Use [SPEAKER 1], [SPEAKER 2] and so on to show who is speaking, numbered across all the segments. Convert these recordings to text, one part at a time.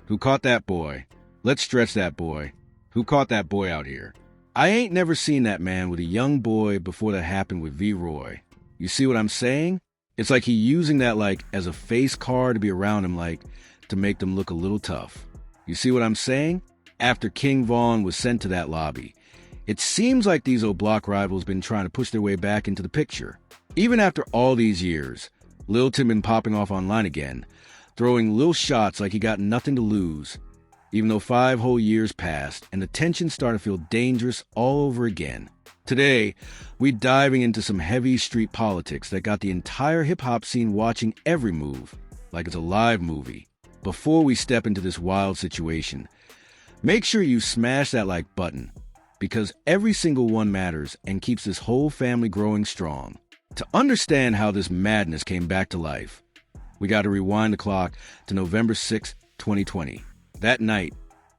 [SPEAKER 1] Who caught that boy? Let's stretch that boy. Who caught that boy out here? I ain't never seen that man with a young boy before that happened with V-Roy. You see what I'm saying? It's like he using that as a face card to be around him to make them look a little tough. You see what I'm saying? After King Von was sent to that lobby, it seems like these OBlock rivals been trying to push their way back into the picture. Even after all these years, Lil Tim been popping off online again, throwing little shots like he got nothing to lose, even though 5 whole years passed and the tension started to feel dangerous all over again. Today, we diving into some heavy street politics that got the entire hip-hop scene watching every move, like it's a live movie. Before we step into this wild situation, make sure you smash that like button, because every single one matters and keeps this whole family growing strong. To understand how this madness came back to life, we got to rewind the clock to November 6, 2020. That night,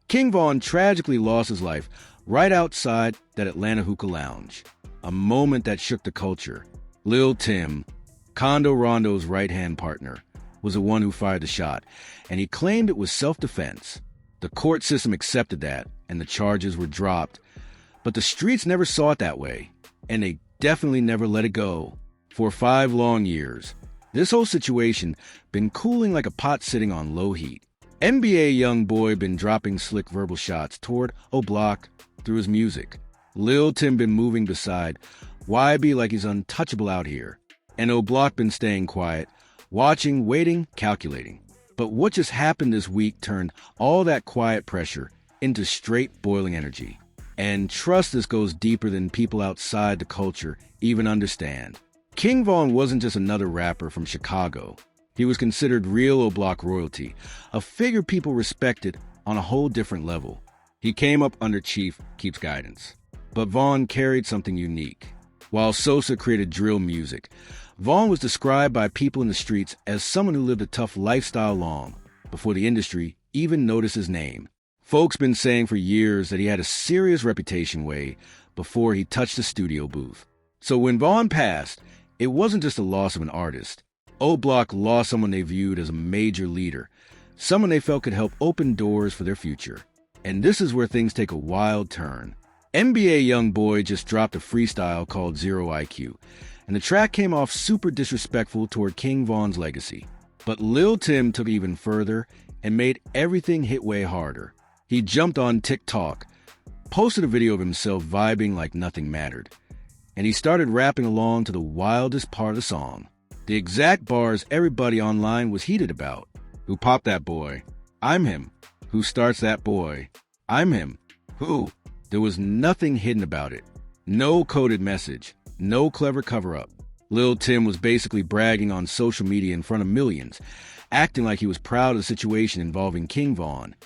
[SPEAKER 1] King Von tragically lost his life right outside that Atlanta hookah lounge. A moment that shook the culture. Lil Tim, Kondo Rondo's right-hand partner, was the one who fired the shot, and he claimed it was self-defense. The court system accepted that, and the charges were dropped. But the streets never saw it that way, and they definitely never let it go. For 5 long years, this whole situation been cooling like a pot sitting on low heat. NBA young boy been dropping slick verbal shots toward OBlock through his music. Lil Tim been moving beside YB like he's untouchable out here. And OBlock been staying quiet, watching, waiting, calculating. But what just happened this week turned all that quiet pressure into straight boiling energy. And trust this goes deeper than people outside the culture even understand. King Von wasn't just another rapper from Chicago. He was considered real OBlock royalty, a figure people respected on a whole different level. He came up under Chief Keep's guidance. But Von carried something unique. While Sosa created drill music, Von was described by people in the streets as someone who lived a tough lifestyle long before the industry even noticed his name. Folks been saying for years that he had a serious reputation way before he touched the studio booth. So when Von passed, it wasn't just the loss of an artist. OBlock lost someone they viewed as a major leader, someone they felt could help open doors for their future. And this is where things take a wild turn. NBA young boy just dropped a freestyle called Zero IQ, and the track came off super disrespectful toward King Von's legacy. But Lil Tim took it even further and made everything hit way harder. He jumped on TikTok, posted a video of himself vibing like nothing mattered, and he started rapping along to the wildest part of the song. The exact bars everybody online was heated about. Who popped that boy? I'm him. Who starts that boy? I'm him. Who? There was nothing hidden about it. No coded message. No clever cover-up. Lil Tim was basically bragging on social media in front of millions, acting like he was proud of the situation involving King Von.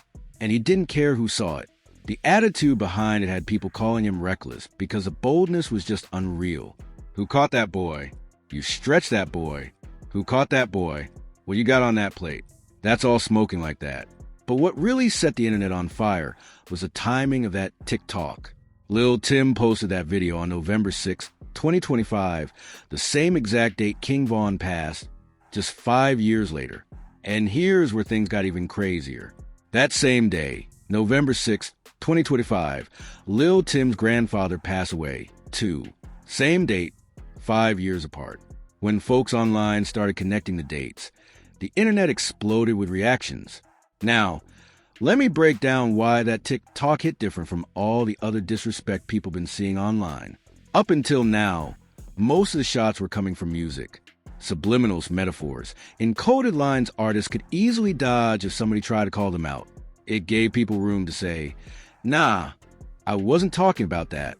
[SPEAKER 1] And he didn't care who saw it. The attitude behind it had people calling him reckless because the boldness was just unreal. Who caught that boy? You stretched that boy. Who caught that boy? What you got on that plate? That's all smoking like that. But what really set the internet on fire was the timing of that TikTok. Lil Tim posted that video on November 6, 2025, the same exact date King Von passed, just 5 years later. And here's where things got even crazier. That same day, November 6, 2025, Lil Tim's grandfather passed away, too. Same date, 5 years apart. When folks online started connecting the dates, the internet exploded with reactions. Now, let me break down why that TikTok hit different from all the other disrespect people been seeing online. Up until now, most of the shots were coming from music. Subliminals, metaphors, encoded lines artists could easily dodge if somebody tried to call them out. It gave people room to say, nah, I wasn't talking about that.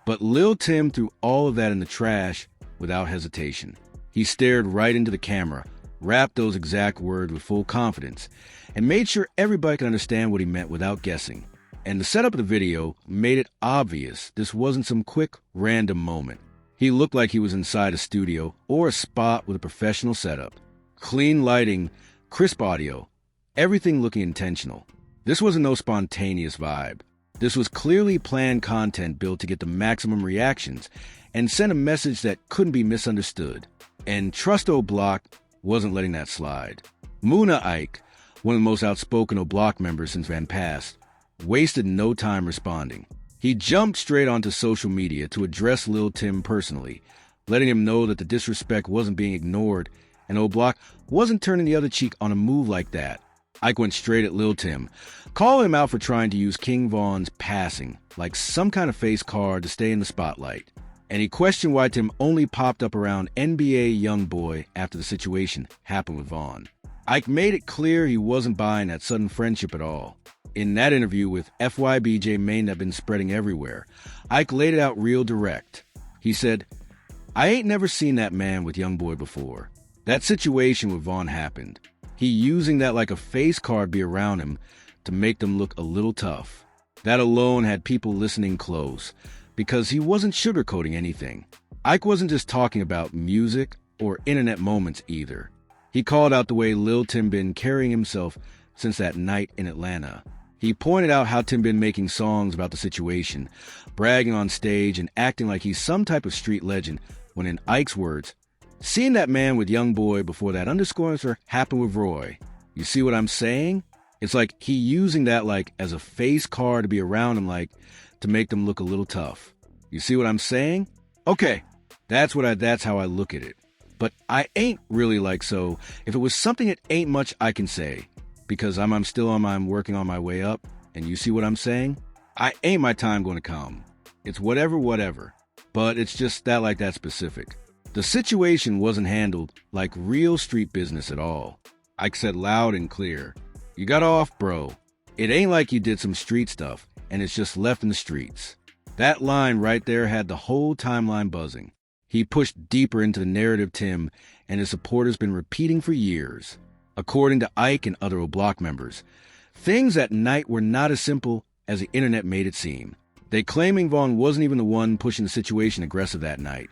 [SPEAKER 1] But Lil Tim threw all of that in the trash without hesitation. He stared right into the camera, rapped those exact words with full confidence, and made sure everybody could understand what he meant without guessing. And the setup of the video made it obvious this wasn't some quick, random moment. He looked like he was inside a studio or a spot with a professional setup. Clean lighting, crisp audio, everything looking intentional. This wasn't no spontaneous vibe. This was clearly planned content built to get the maximum reactions and send a message that couldn't be misunderstood. And Trust OBlock wasn't letting that slide. Muna Ike, one of the most outspoken OBlock members since Van passed, wasted no time responding. He jumped straight onto social media to address Lil Tim personally, letting him know that the disrespect wasn't being ignored and OBlock wasn't turning the other cheek on a move like that. Ike went straight at Lil Tim, calling him out for trying to use King Von's passing like some kind of face card to stay in the spotlight. And he questioned why Tim only popped up around NBA YoungBoy after the situation happened with Von. Ike made it clear he wasn't buying that sudden friendship at all. In that interview with FYBJ Maine that been spreading everywhere, Ike laid it out real direct. He said, "I ain't never seen that man with YoungBoy before. That situation with Von happened. He using that like a face card be around him to make them look a little tough. That alone had people listening close, because he wasn't sugarcoating anything. Ike wasn't just talking about music or internet moments either. He called out the way Lil Tim been carrying himself since that night in Atlanta. He pointed out how Tim been making songs about the situation, bragging on stage and acting like he's some type of street legend, when in Ike's words, seeing that man with YoungBoy before that underscore happened with Roy. You see what I'm saying? It's like he using that like as a face card to be around him like to make them look a little tough. You see what I'm saying? Okay, that's how I look at it. But I ain't really like so. If it was something that ain't much I can say, because I'm working on my way up, and you see what I'm saying? I ain't my time going to come. It's whatever. But it's just that specific. The situation wasn't handled like real street business at all. Ike said loud and clear, "You got off, bro. It ain't like you did some street stuff, and it's just left in the streets." That line right there had the whole timeline buzzing. He pushed deeper into the narrative Tim and his supporters been repeating for years. According to Ike and other OBlock members, things that night were not as simple as the internet made it seem. They claiming Von wasn't even the one pushing the situation aggressive that night,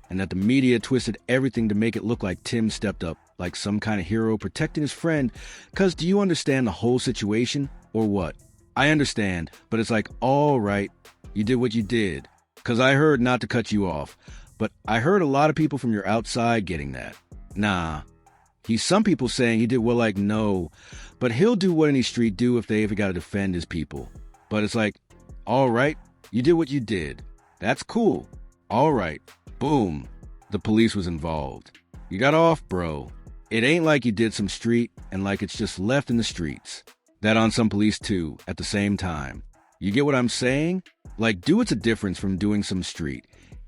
[SPEAKER 1] and that the media twisted everything to make it look like Tim stepped up like some kind of hero protecting his friend. Cause do you understand the whole situation or what? I understand, but it's like, all right, you did what you did. Cause I heard not to cut you off, but I heard a lot of people from your outside getting that. Nah. Some people saying he did well, like, no, but he'll do what any street do if they ever got to defend his people. But it's like, all right, you did what you did. That's cool. All right. Boom. The police was involved. You got off, bro. It ain't like you did some street and like it's just left in the streets. That on some police too, at the same time. You get what I'm saying? Like, do what's a difference from doing some street.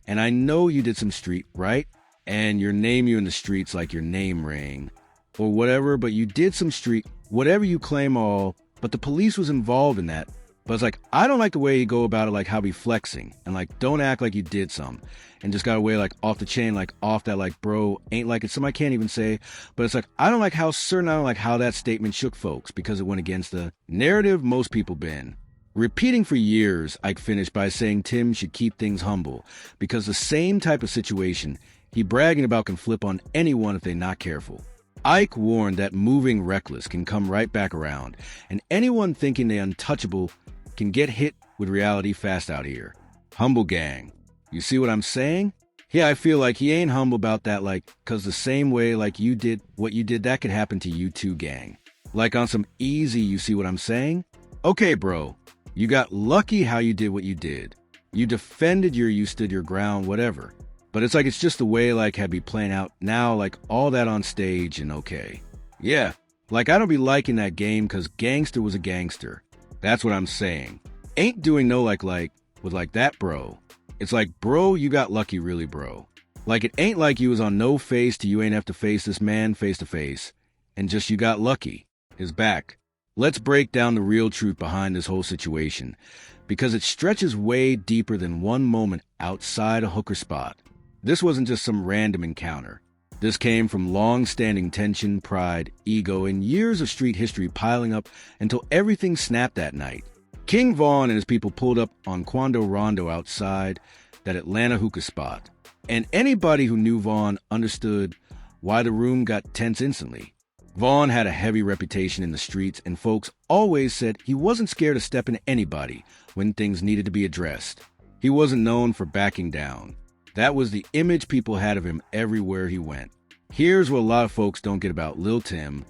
[SPEAKER 1] And I know you did some street, right? And your name you in the streets like your name ring or whatever, but you did some street, whatever you claim all, but the police was involved in that. But it's like, I don't like the way you go about it, like how be flexing and like, don't act like you did some and just got away like off the chain, like off that, like, bro, ain't like it's something I can't even say. But it's like, I don't like how that statement shook folks because it went against the narrative most people been. Repeating for years, Ike finished by saying Tim should keep things humble because the same type of situation he bragging about can flip on anyone if they're not careful. Ike warned that moving reckless can come right back around, and anyone thinking they're untouchable can get hit with reality fast out here. Humble gang. You see what I'm saying? Yeah, I feel like he ain't humble about that, like, cause the same way like you did what you did, that could happen to you too, gang. Like on some easy, you see what I'm saying? Okay, bro. You got lucky how you did what you did. You defended you stood your ground, whatever. But it's like it's just the way like had be playing out now, like all that on stage and okay. Yeah, like I don't be liking that game cause gangster was a gangster. That's what I'm saying. Ain't doing no like with like that, bro. It's like, bro, you got lucky really, bro. Like it ain't like you was on no face till you ain't have to face this man face to face. And just you got lucky. His back. Let's break down the real truth behind this whole situation, because it stretches way deeper than one moment outside a hooker spot. This wasn't just some random encounter. This came from long-standing tension, pride, ego, and years of street history piling up until everything snapped that night. King Von and his people pulled up on Quando Rondo outside that Atlanta hookah spot. And anybody who knew Von understood why the room got tense instantly. Von had a heavy reputation in the streets, and folks always said he wasn't scared to step into anybody when things needed to be addressed. He wasn't known for backing down. That was the image people had of him everywhere he went. Here's what a lot of folks don't get about Lil Tim,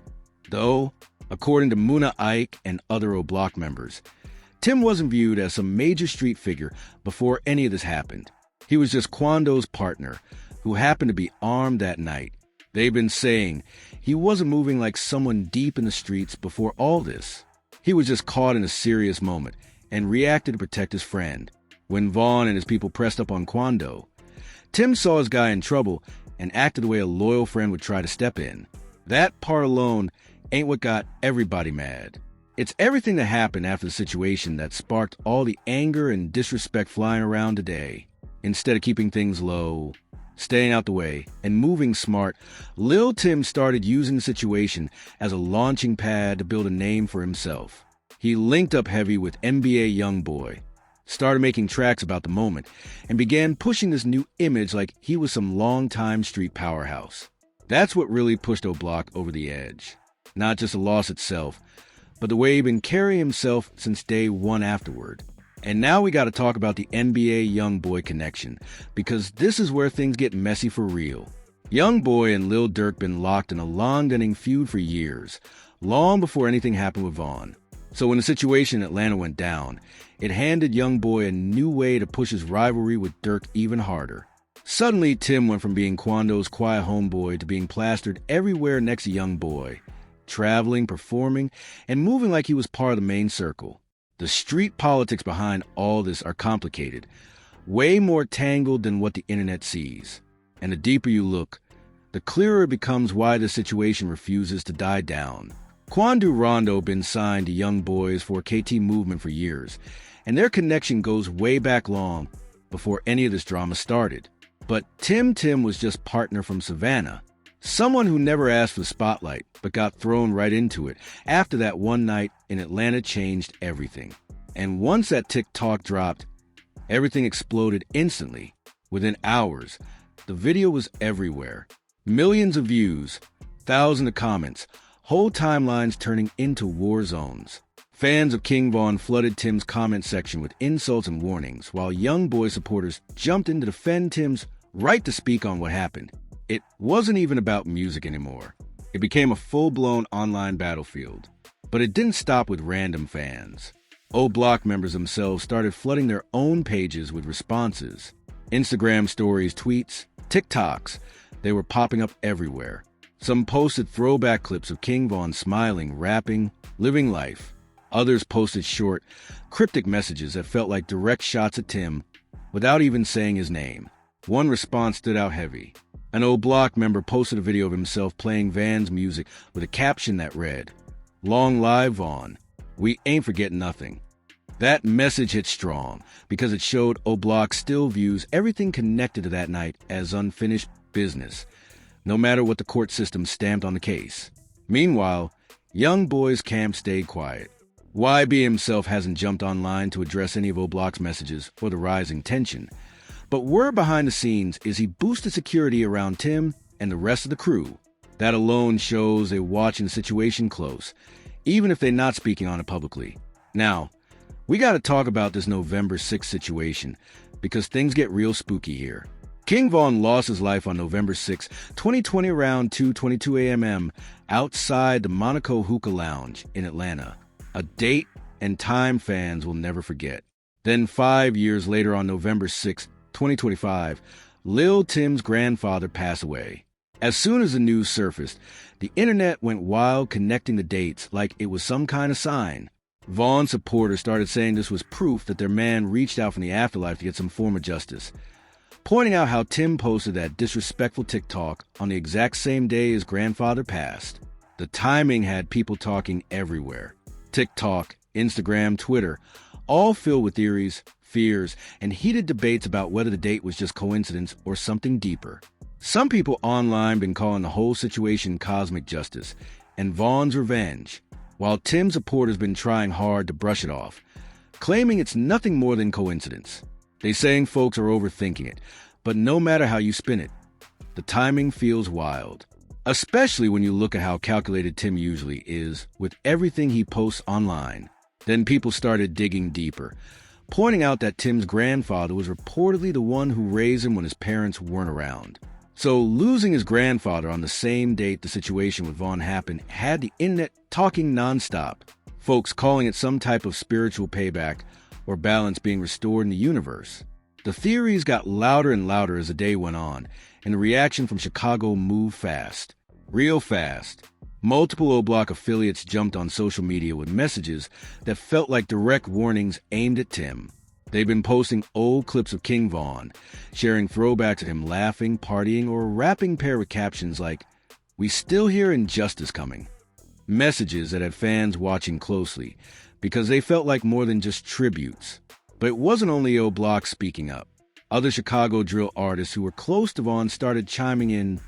[SPEAKER 1] though. According to Muna Ike and other OBlock members, Tim wasn't viewed as some major street figure before any of this happened. He was just Kwando's partner, who happened to be armed that night. They've been saying he wasn't moving like someone deep in the streets before all this. He was just caught in a serious moment and reacted to protect his friend. When Vaughn and his people pressed up on Kwando, Tim saw his guy in trouble and acted the way a loyal friend would try to step in. That part alone ain't what got everybody mad. It's everything that happened after the situation that sparked all the anger and disrespect flying around today. Instead of keeping things low, staying out the way, and moving smart, Lil Tim started using the situation as a launching pad to build a name for himself. He linked up heavy with NBA YoungBoy, started making tracks about the moment, and began pushing this new image like he was some longtime street powerhouse. That's what really pushed OBlock over the edge. Not just the loss itself, but the way he'd been carrying himself since day one afterward. And now we got to talk about the NBA YoungBoy connection, because this is where things get messy for real. YoungBoy and Lil Durk been locked in a long-running feud for years, long before anything happened with Vaughn. So when the situation in Atlanta went down, it handed YoungBoy a new way to push his rivalry with Durk even harder. Suddenly, Tim went from being Kwando's quiet homeboy to being plastered everywhere next to YoungBoy, traveling, performing, and moving like he was part of the main circle. The street politics behind all this are complicated, way more tangled than what the internet sees. And the deeper you look, the clearer it becomes why the situation refuses to die down. Kwandu Rondo been signed to Young Boys for KT Movement for years, and their connection goes way back long before any of this drama started. But Tim was just partner from Savannah, someone who never asked for the spotlight, but got thrown right into it after that one night in Atlanta changed everything. And once that TikTok dropped, everything exploded instantly. Within hours, the video was everywhere. Millions of views, thousands of comments, whole timelines turning into war zones. Fans of King Von flooded Tim's comment section with insults and warnings, while Young Boy supporters jumped in to defend Tim's right to speak on what happened. It wasn't even about music anymore. It became a full-blown online battlefield. But it didn't stop with random fans. OBlock members themselves started flooding their own pages with responses. Instagram stories, tweets, TikToks, they were popping up everywhere. Some posted throwback clips of King Von smiling, rapping, living life. Others posted short, cryptic messages that felt like direct shots at Tim without even saying his name. One response stood out heavy. An OBlock member posted a video of himself playing Van's music with a caption that read, "Long live Vaughn. We ain't forgetting nothing." That message hit strong because it showed OBlock still views everything connected to that night as unfinished business, no matter what the court system stamped on the case. Meanwhile, Young Boy's camp stayed quiet. YB himself hasn't jumped online to address any of OBlock's messages or the rising tension. But word behind the scenes is he boosted security around Tim and the rest of the crew. That alone shows they're watching the situation close, even if they're not speaking on it publicly. Now, we got to talk about this November 6th situation, because things get real spooky here. King Von lost his life on November 6, 2020 around 2:22 a.m. outside the Monaco Hookah Lounge in Atlanta. A date and time fans will never forget. Then 5 years later on November 6, 2025, Lil Tim's grandfather passed away. As soon as the news surfaced, the internet went wild connecting the dates like it was some kind of sign. Vaughn supporters started saying this was proof that their man reached out from the afterlife to get some form of justice, pointing out how Tim posted that disrespectful TikTok on the exact same day his grandfather passed. The timing had people talking everywhere. TikTok, Instagram, Twitter, all filled with theories, fears, and heated debates about whether the date was just coincidence or something deeper. Some people online been calling the whole situation cosmic justice and Vaughn's revenge, while Tim's supporters been trying hard to brush it off, claiming it's nothing more than coincidence. They saying folks are overthinking it, but no matter how you spin it, the timing feels wild. Especially when you look at how calculated Tim usually is with everything he posts online. Then people started digging deeper, pointing out that Tim's grandfather was reportedly the one who raised him when his parents weren't around. So losing his grandfather on the same date the situation with Vaughn happened had the internet talking nonstop, folks calling it some type of spiritual payback or balance being restored in the universe. The theories got louder and louder as the day went on, and the reaction from Chicago moved fast. Real fast. Multiple OBlock affiliates jumped on social media with messages that felt like direct warnings aimed at Tim. They've been posting old clips of King Vaughn, sharing throwbacks of him laughing, partying, or rapping paired with captions like, "We still hear injustice coming." Messages that had fans watching closely, because they felt like more than just tributes. But it wasn't only OBlock speaking up. Other Chicago drill artists who were close to Vaughn started chiming in,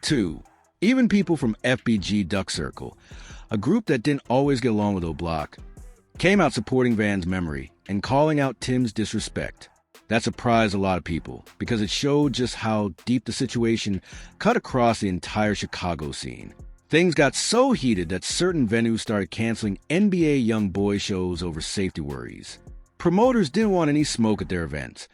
[SPEAKER 1] too. Even people from FBG Duck Circle, a group that didn't always get along with OBlock, came out supporting Van's memory and calling out Tim's disrespect. That surprised a lot of people because it showed just how deep the situation cut across the entire Chicago scene. Things got so heated that certain venues started canceling NBA young boy shows over safety worries. Promoters didn't want any smoke at their events,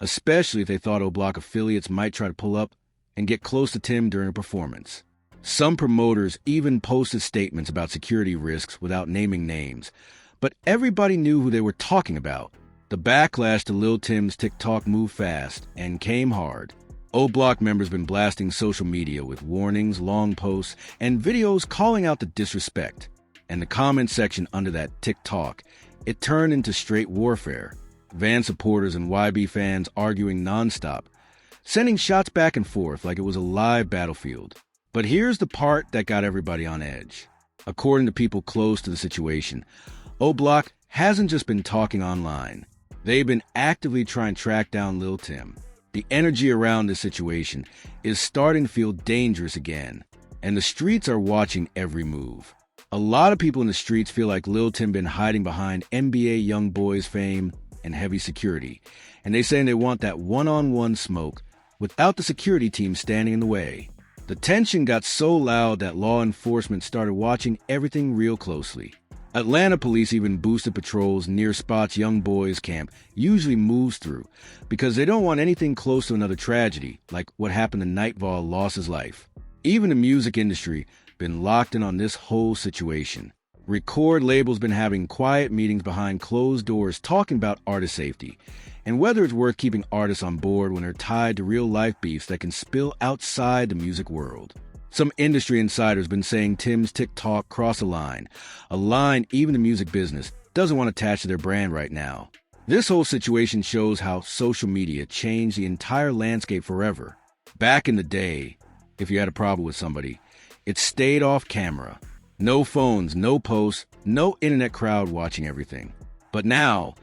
[SPEAKER 1] especially if they thought OBlock affiliates might try to pull up and get close to Tim during a performance. Some promoters even posted statements about security risks without naming names, but everybody knew who they were talking about. The backlash to Lil Tim's TikTok moved fast and came hard. OBlock members been blasting social media with warnings, long posts, and videos calling out the disrespect. And the comment section under that TikTok, it turned into straight warfare. Van supporters and YB fans arguing nonstop, sending shots back and forth like it was a live battlefield. But here's the part that got everybody on edge. According to people close to the situation, OBlock hasn't just been talking online. They've been actively trying to track down Lil Tim. The energy around this situation is starting to feel dangerous again, and the streets are watching every move. A lot of people in the streets feel like Lil Tim been hiding behind NBA young boys fame and heavy security, and they saying they want that one-on-one smoke without the security team standing in the way. The tension got so loud that law enforcement started watching everything real closely. Atlanta police even boosted patrols near spots young boys camp usually moves through because they don't want anything close to another tragedy like what happened to Nightfall lost his life. Even the music industry been locked in on this whole situation. Record labels been having quiet meetings behind closed doors talking about artist safety and whether it's worth keeping artists on board when they're tied to real-life beefs that can spill outside the music world. Some industry insiders been saying Tim's TikTok crossed a line even the music business doesn't want attached to their brand right now. This whole situation shows how social media changed the entire landscape forever. Back in the day, if you had a problem with somebody, it stayed off camera. No phones, no posts, no internet crowd watching everything. But now,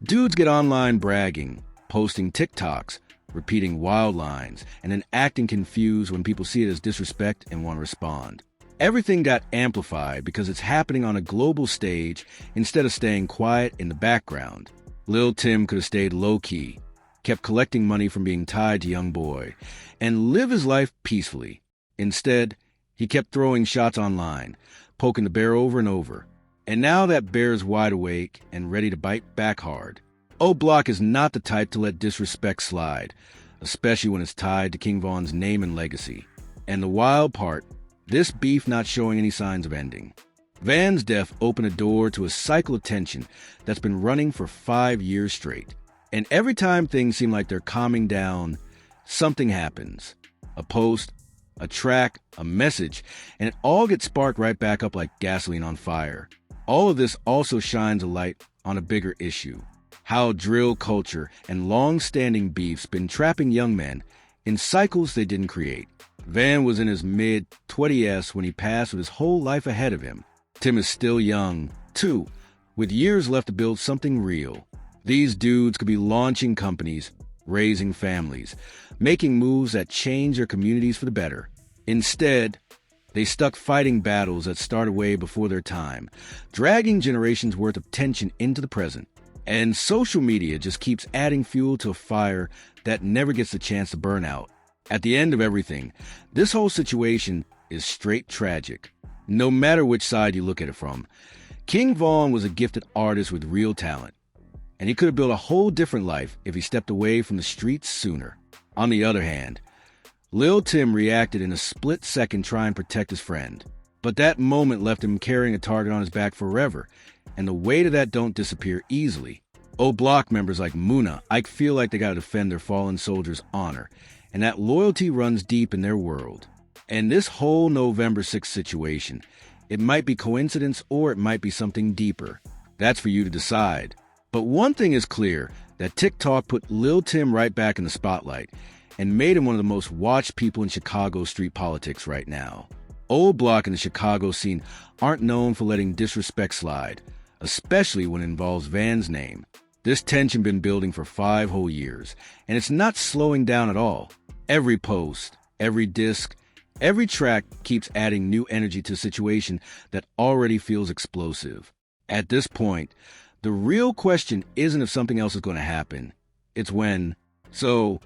[SPEAKER 1] dudes get online bragging, posting TikToks, repeating wild lines, and then acting confused when people see it as disrespect and want to respond. Everything got amplified because it's happening on a global stage instead of staying quiet in the background. Lil Tim could have stayed low-key, kept collecting money from being tied to young boy, and live his life peacefully. Instead, he kept throwing shots online, poking the bear over and over. And now that bear's wide awake and ready to bite back hard. OBlock is not the type to let disrespect slide, especially when it's tied to King Von's name and legacy. And the wild part, this beef not showing any signs of ending. Van's death opened a door to a cycle of tension that's been running for 5 years straight. And every time things seem like they're calming down, something happens. A post, a track, a message, and it all gets sparked right back up like gasoline on fire. All of this also shines a light on a bigger issue. How drill culture and long-standing beefs been trapping young men in cycles they didn't create. Van was in his mid-20s when he passed with his whole life ahead of him. Tim is still young, too, with years left to build something real. These dudes could be launching companies, raising families, making moves that change their communities for the better. Instead, they stuck fighting battles that started way before their time, dragging generations worth of tension into the present. And social media just keeps adding fuel to a fire that never gets the chance to burn out. At the end of everything, this whole situation is straight tragic. No matter which side you look at it from, King Von was a gifted artist with real talent, and he could have built a whole different life if he stepped away from the streets sooner. On the other hand, Lil Tim reacted in a split second trying to protect his friend. But that moment left him carrying a target on his back forever, and the weight of that don't disappear easily. OBlock members like Muna, I feel like they gotta defend their fallen soldiers' honor, and that loyalty runs deep in their world. And this whole November 6th situation, it might be coincidence or it might be something deeper. That's for you to decide. But one thing is clear, that TikTok put Lil Tim right back in the spotlight and made him one of the most watched people in Chicago street politics right now. OBlock and the Chicago scene aren't known for letting disrespect slide, especially when it involves Van's name. This tension been building for 5 whole years, and it's not slowing down at all. Every post, every disc, every track keeps adding new energy to a situation that already feels explosive. At this point, the real question isn't if something else is going to happen. It's when. So,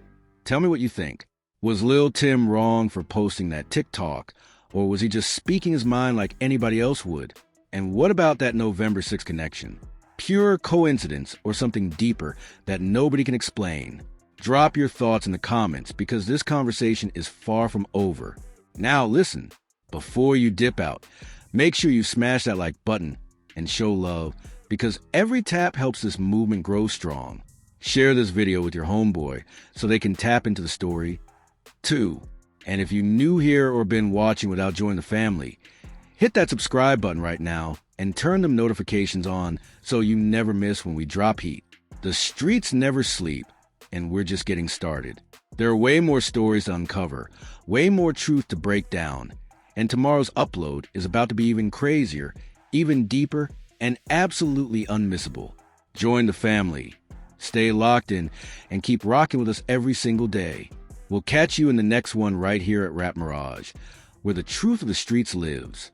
[SPEAKER 1] tell me what you think. Was Lil Tim wrong for posting that TikTok, or was he just speaking his mind like anybody else would? And what about that November 6th connection? Pure coincidence or something deeper that nobody can explain? Drop your thoughts in the comments because this conversation is far from over. Now listen, before you dip out, make sure you smash that like button and show love because every tap helps this movement grow strong. Share this video with your homeboy so they can tap into the story too. And if you're new here or been watching without joining the family, hit that subscribe button right now and turn them notifications on so you never miss when we drop heat. The streets never sleep, and we're just getting started. There are way more stories to uncover, way more truth to break down, and tomorrow's upload is about to be even crazier, even deeper, and absolutely unmissable. Join the family, stay locked in, and keep rocking with us every single day. We'll catch you in the next one right here at Rap Mirage, where the truth of the streets lives.